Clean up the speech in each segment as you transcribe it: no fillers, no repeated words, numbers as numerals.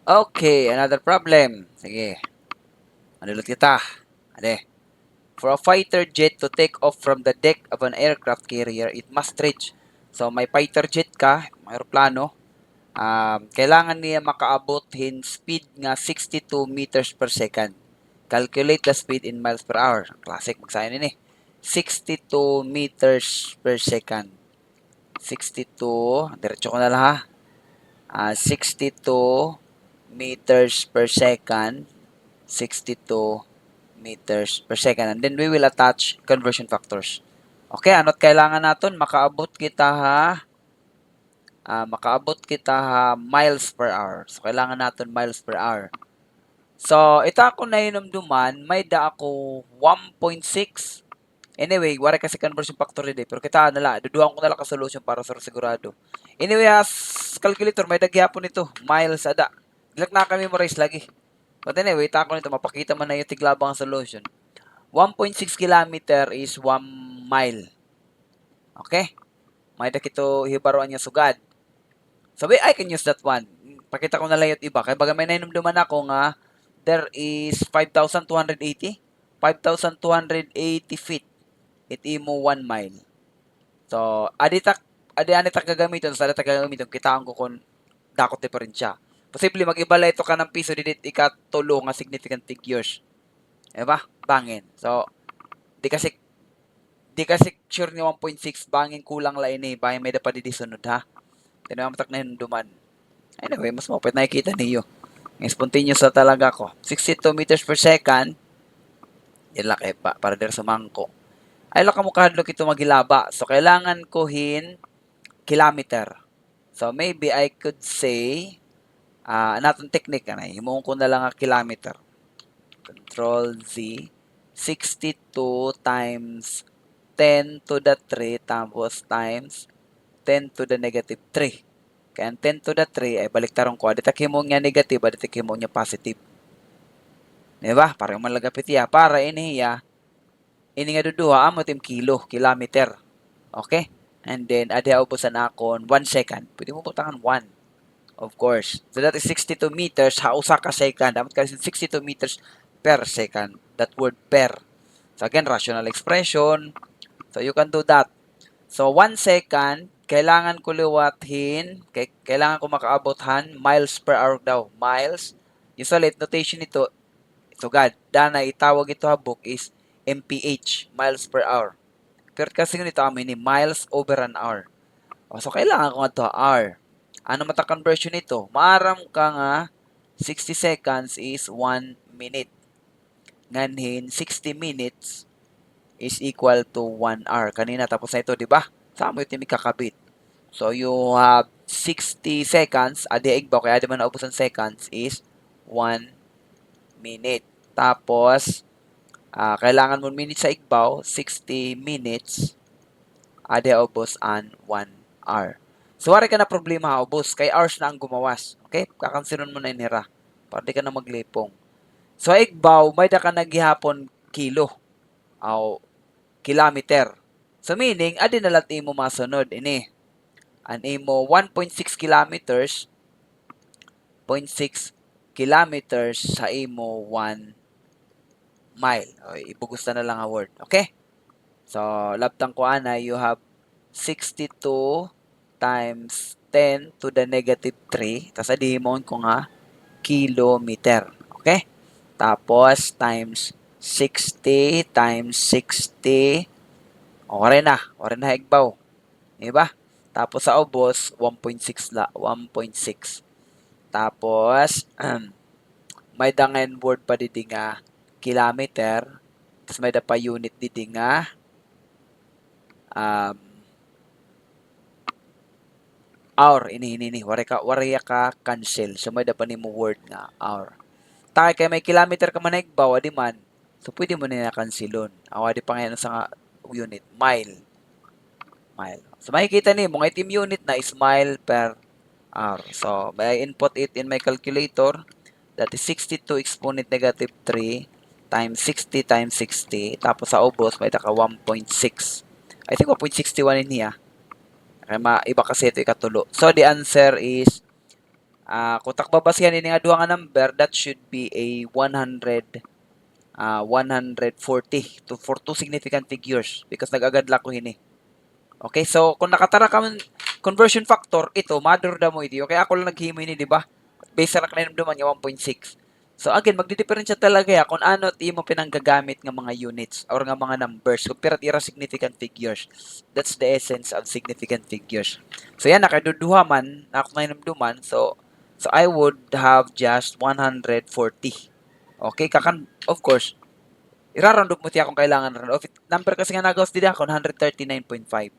Okay, another problem. Sige, manulat kita. Ade. For a fighter jet to take off from the deck of an aircraft carrier, it must reach. So, may fighter jet ka, may aeroplano. Kailangan niya makaabot hin speed nga 62 meters per second. Calculate the speed in miles per hour. Classic, magsayo nini. 62 meters per second. 62, diretso ko na lang ha. 62 meters per second. 62 meters per second. And then we will attach conversion factors. Okay, ano't kailangan natin? Makaabot kita ha miles per hour. So, kailangan natin miles per hour. So, ito ako na hinumduman, may da ako 1.6. Anyway, wala kasi conversion factor rin pero kita nala, duduan ko nala ka solution para sa sigurado. Anyway, as calculator, may daghihapon ito, miles ada. Dilak na kami memorize lagi. But anyway, tako nito, mapakita man na yung tiglabang solution. 1.6 kilometer is 1 mile. Okay? May dakito hibaruan niya sugad. So, I can use that one. Pakita ko na lang yung iba. Kaya baga may nainumduman ako nga, there is 5,280. 5,280 feet. It imo 1 mile. So, adi anita gagamiton, sa adita gagamiton, kitaan ko kung dakot diferensya. Posible mag-ibala ito ka ng piso, didit ikatulo nga significant figures. Diba? Bangin. So, di kasi sure ni 1.6 bangin kulang lain eh. Bangin may dapat didisunod ha. Tinamatak na yung duman. Anyway, mas mapit nakikita niyo. Ang spontaneous na talaga ko. 62 meters per second. Ilaki pa. Para der sumangko. Ay laka mo kahadlok ito magilaba. So, kailangan ko kilometer. So, maybe I could say, anotong technique na himuon ko na lang ang kilometer. Control Z. 62 times 10 to the 3 tapos times 10 to the negative 3. Kaya 10 to the 3 ay baliktaron ko. Aditak himong niya negative, aditak himong niya positive. Diba? Para yung malagapit ya. Para ini nga duduha, amo tim kilometer. Okay? And then, adi ubusan akon 1 second. Pwede mo butangan 1. Of course. So, that is 62 meters. Hausa ka second. Dapat kasi 62 meters per second. That word per. So, again, rational expression. So, you can do that. So, 1 second, kailangan ko liwathin, kailangan ko makaabothan, miles per hour daw. Miles. Usually, notation nito, sugad, dana itawag ito habok is MPH, miles per hour. Pero kasi nito amin ni miles over an hour. So, kailangan ko nga ito hour. Ano mata conversion nito? Maaram ka nga 60 seconds is 1 minute. Nganhin 60 minutes is equal to 1 hour. Kanina tapos na ito, di ba? Saan mo ito kakabit? So, you have 60 seconds. Adi igbaw, kaya adi man naubos ang seconds is 1 minute. Tapos, kailangan mo minutes sa igbaw, 60 minutes. Adi ubos an 1 hour. So, wari ka na problema ha, ubos. Kay hours na ang gumawas. Okay? Kakansinon mo na inira. Para di ka na maglipong. So, igbaw, may da ka naghihapon kilo. O kilometer. So, meaning, adi na lahat imo masunod. Ini. An imo 1.6 kilometers, 0.6 kilometers sa imo 1 mile. O, ibugusta na lang ang word. Okay? So, labtang ko ana, you have 62 times 10 to the negative 3. Tapos, adihimon ko nga kilometer. Okay? Tapos, times 60 times 60. Okay na. Okay na higbaw. Diba? Tapos, sa ubos, 1.6 la. 1.6. Tapos, may dangan word pa didi nga kilometer. Tapos, may da pa unit didi nga hour. Ini. Wari ka cancel. So, may da pa ni mo word nga hour. Takay kay may kilometer ka man na igbaw, di man. So, pwede mo na cancelon. Di pa ngayon sa nga unit. Mile. So, makikita ni mo, item unit na is mile per hour. So, may I input it in my calculator. That is 62 exponent negative 3 times 60 times 60. Tapos sa ubos, may taka 1.6. I think 1.61 in here. Kaya iba kasi ito ikatulo. So, the answer is Kung takbabasihan ini nga duha nga number, that should be a 140 for two significant figures because nag-agadla ko hini. Okay, so kung nakatara ka man conversion factor, ito, mother da mo ito. Okay, ako lang naghimo ini, di ba? Base sa naman nga 1.6. So again, magdidiferensya talaga ya kung ano ti mo pinanggagamit nga mga units or nga mga numbers. Kung ira significant figures. That's the essence of significant figures. So yan, nakaduduha man, ako na inumduman. So I would have just 140. Okay, of course, iraround mo tiya kung kailangan round off. Number kasi nga nagawas dito ako, 139.5.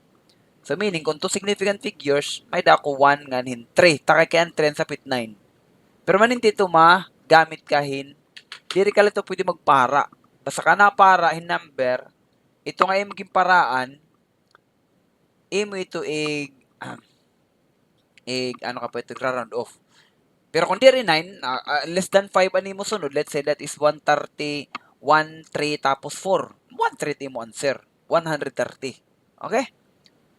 So meaning, kung two significant figures, may dako 1 nganin 3. Takay kaya 3 sa pit 9. Pero maninti ito gamit kahin, diri ka ito pwede magpara. Basta ka na para in number, ito nga yung maging paraan, imo ito ano ka pa ito, round off. Pero kung diri 9, less than 5 ani mo sunod, let's say that is 130, 1, 3, tapos 4. 130 mo answer. 130. Okay?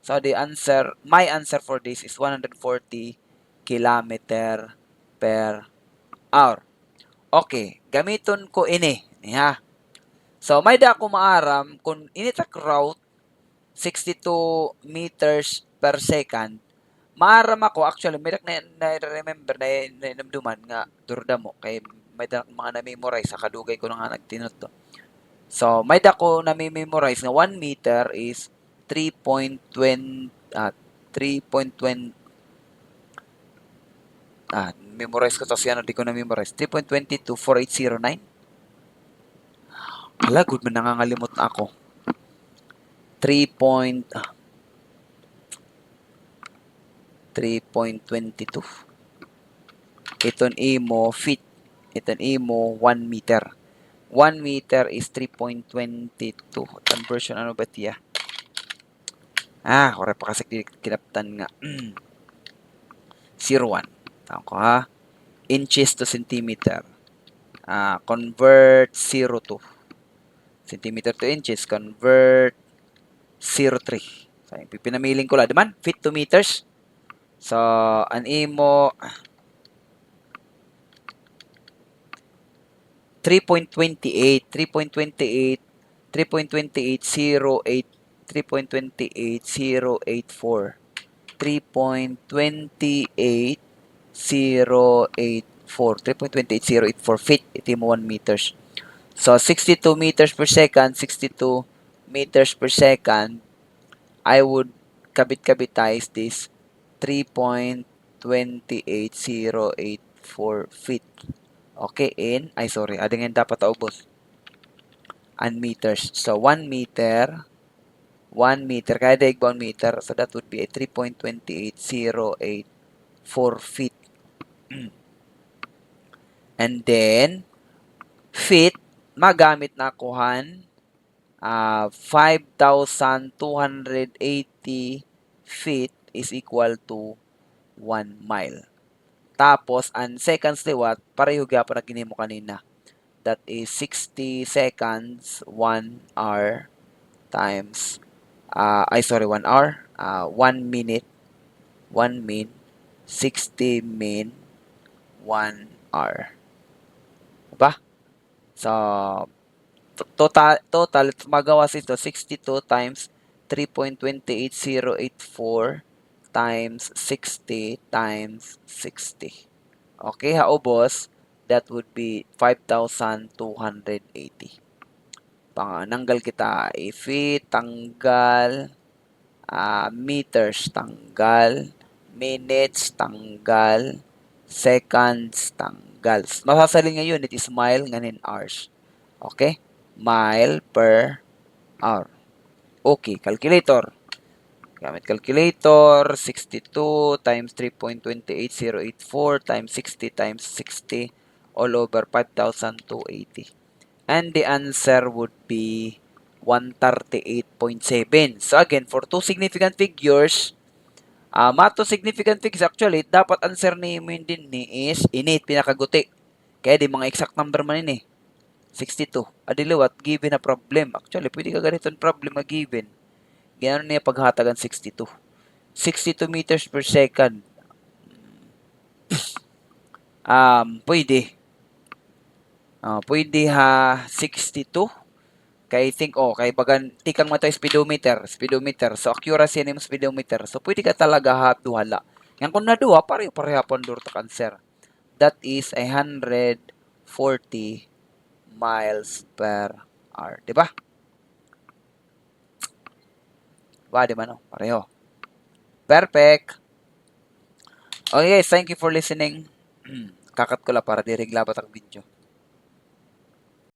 So the answer, my answer for this is 140 kilometer per hour. Okay, gamiton ko ini. Ha? So may da ako maaram kung initak route 62 meters per second, maaram ako, actually, may na-remember na namduman nga durda mo kay may da mga na-memorize sa kadugay ko na nga nagtinot to. So may da ko na-memorize nga 1 meter is 3.20 3.20 memorize ko to siya di ko na-memorize 3.224809. Hala, good man, nangangalimot na ako. 3.22. Iton imo feet. Iton imo 1 meter. 1 meter is 3.22. Conversion ano ba tiya? Kore pa kasi kinaptan nga. 01. Tama ko ha. Inches to centimeter. Convert 02. Centimeter to inches. Convert 03. So, pinamiling ko lang. Diman? Feet to meters. So, an imo 3.28, 3.28, 3.28083.28084, 3.28084 feet, iti mo 1 meters. So 62 meters per second, 62 meters per second, I would kabit-kabitize this 3.28084 feet. Okay, adingin dapat taubos. And meters. So 1 meter, kaya daig 1 meter, so that would be a 3.28084 feet. And then, feet, magamit na kuhan, 5,280 feet is equal to 1 mile. Tapos, ang seconds liwat, pareho gyapon na ginimo kanina. That is 60 seconds, 1 hour times, 1 hour, 1 minute, 1 min, 60 min, 1 hour. Diba? So, total magawas ito, 62 times 3.28084 times 60 times 60. Okay, haubos, that would be 5,280. Nanggal kita, feet, tanggal, meters, tanggal, minutes, tanggal, seconds, tanggal. Masasalin nga unit is mile, nganin hours. Okay? Mile per hour. Okay, calculator. Gamit calculator, 62 times 3.28084 times 60 times 60 all over 5,280. And the answer would be 138.7. So again, for two significant figures, mato significant figures, actually, dapat answer ni mo din ni is init, pinakaguti. Kaya di mga exact number man ini. 62. Adiliwat, given a problem. Actually, pwede ka ganito problem na given. Gano'n niya paghatagan 62. 62 meters per second. Pwede. Pwede ha 62. Kay think kay bagan tikang mo to speedometer. So accuracy ni mo speedometer. So pwede ka talaga ha duhala. Yang kung naduha pareho pon dur ta cancer. That is 140 miles per hour, di ba? Di ba no? Pareho. Perfect. Okay guys, thank you for listening. Kakat ko la para di reglabat ang video.